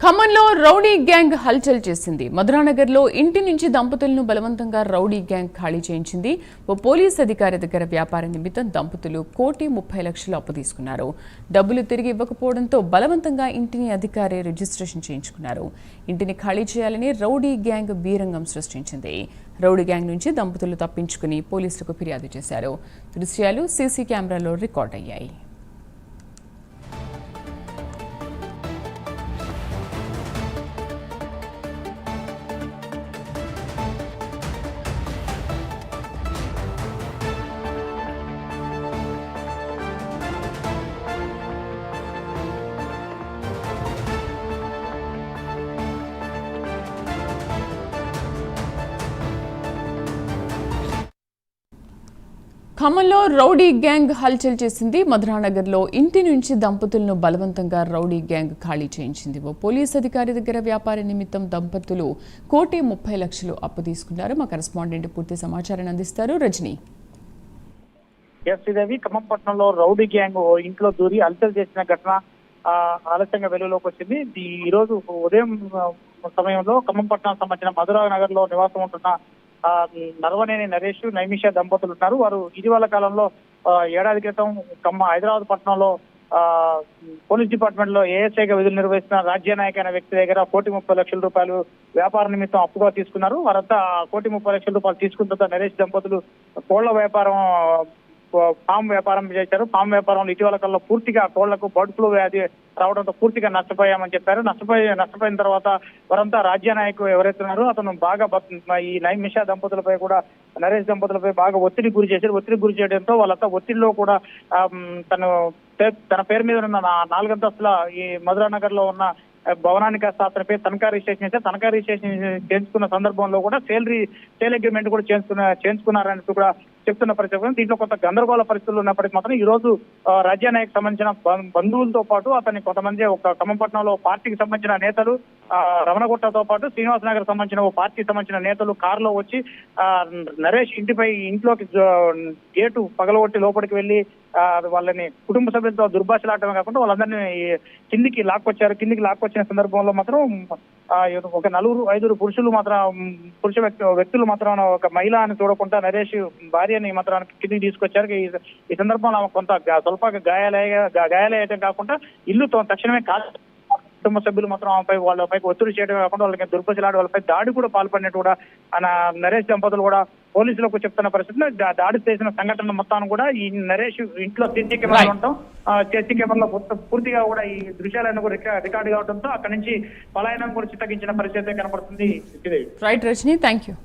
ఖమ్మంలో rowdy gang హల్చల్ చేసింది. మధురానగర్లో ఇంటి నుంచి దంపతులను బలవంతంగా రౌడీ గ్యాంగ్ ఖాళీ చేయించింది. ఓ పోలీస్ అధికారి దగ్గర వ్యాపార నిమిత్తం దంపతులు 1,30,00,000 అప్పు తీసుకున్నారు. డబ్బులు తిరిగి ఇవ్వకపోవడంతో బలవంతంగా ఇంటిని అధికారి రిజిస్ట్రేషన్ చేయించుకున్నారు. ఇంటిని ఖాళీ చేయాలని రౌడీ గ్యాంగ్ బీరంగం సృష్టించింది. రౌడీ గ్యాంగ్ నుంచి దంపతులు తప్పించుకుని పోలీసులకు ఫిర్యాదు చేశారు. దృశ్యాలు సీసీ కెమెరాలో రికార్డ్ అయ్యాయి. ఖమ్మంలో రౌడీ గ్యాంగ్ హల్చల్ చేసింది. మధురానగర్లో ఇంటి నుంచి దంపతులను బలవంతంగా రౌడీ గ్యాంగ్ ఖాళీ చేయించింది. ఓ పోలీస్ అధికారి దగ్గర వ్యాపార నిమిత్తం దంపతులు 1,30,00,000 అప్పు తీసుకున్నారు. మా కరెస్పాండెంట్ పూర్తి సమాచారాన్ని అందిస్తారు. రజనీ. శ్రీదేవి, ఖమ్మం పట్టణంలో రౌడీ గ్యాంగ్ ఇంట్లో దూరి హల్చల్ చేసిన ఘటన ఆలస్యంగా వెలుగులోకి వచ్చింది. ఈ రోజు ఉదయం సమయంలో ఖమ్మం పట్టణానికి సంబంధించిన మధురానగర్ లో నివాసం ఉంటున్న నర్వనేని నరేష్, నైమిష దంపతులు ఉన్నారు. వారు ఇటీవల కాలంలో ఏడాది క్రితం హైదరాబాద్ పట్టణంలో పోలీస్ డిపార్ట్మెంట్ లో ఏఎస్ఐగా విధులు నిర్వహిస్తున్న రాజ్యనాయక్ అనే వ్యక్తి దగ్గర 1,30,00,000 వ్యాపార నిమిత్తం అప్పుగా తీసుకున్నారు. వారంతా 1,30,00,000 తీసుకున్న తర్వాత నరేష్ దంపతులు కోళ్ల వ్యాపారం, ఫామ్ వ్యాపారం చేశారు. ఫామ్ వ్యాపారంలో ఇటీవల కాలంలో పూర్తిగా కోళ్లకు బర్డ్ ఫ్లూ వ్యాధి రావడంతో పూర్తిగా నష్టపోయామని చెప్పారు. నష్టపోయిన తర్వాత వారంతా రాజ్యనాయక్ ఎవరైతే ఉన్నారో అతను బాగా ఈ నైమిష దంపతులపై కూడా, నరేష్ దంపతులపై బాగా ఒత్తిడి గురి చేశారు. ఒత్తిడి గురి చేయడంతో వాళ్ళంతా ఒత్తిడిలో కూడా తన పేరు మీద ఉన్న 4 అంతస్తుల ఈ మధురానగర్ లో ఉన్న భవనానికి కాస్త అతనిపై తనఖా రిజిస్ట్రేషన్ చేస్తే తనఖా రిజిస్ట్రేషన్ చేయించుకున్న సందర్భంలో కూడా సేల్ అగ్రిమెంట్ కూడా చేయించుకున్నారని కూడా చెప్తున్న పరిస్థితి. దీంట్లో కొంత గందరగోళ పరిస్థితులు ఉన్నప్పటికీ మాత్రం ఈ రోజు రాజ్యానాయక్ సంబంధించిన బంధువులతో పాటు అతన్ని కొంతమంది ఒక ఖమ్మంపట్నంలో పార్టీకి సంబంధించిన నేతలు, రమణగుట్టతో పాటు శ్రీనివాస్ నగర్ సంబంధించిన ఓ పార్టీకి సంబంధించిన నేతలు కారులో వచ్చి నరేష్ ఇంట్లోకి గేటు పగలగొట్టి లోపలికి వెళ్లి వాళ్ళని కుటుంబ సభ్యులతో దుర్భాషలాడటమే కాకుండా వాళ్ళందరినీ కిందికి లాక్కొచ్చిన సందర్భంలో మాత్రం ఒక 4-5 పురుష వ్యక్తులు మాత్రం ఒక మహిళ అని చూడకుండా నరేష్ భార్యని మాత్రం కిందికి తీసుకొచ్చారు. ఈ సందర్భంలో కొంత స్వల్పంగా గాయాలయ్యటం కాకుండా ఇల్లు తక్షణమే కుటుంబ సభ్యులు మాత్రం వాళ్ళపై ఒత్తిడి చేయడం కాకుండా వాళ్ళకి దుర్భశలాడి వాళ్ళపై దాడి కూడా పాల్పడినట్టు కూడా నరేష్ దంపతులు కూడా పోలీసులకు చెప్తున్న పరిస్థితిలో దాడి చేసిన సంఘటన మొత్తాన్ని కూడా ఈ నరేష్ ఇంట్లో సీసీ కెమెరాలు ఉండటం, సీసీ కెమెరాలో పూర్తిగా కూడా ఈ దృశ్యాలను కూడా రికార్డు కావడంతో అక్కడి నుంచి పలాయనం కూడా చిత్తగించిన పరిస్థితి కనపడుతుంది. Right Rajani, thank you.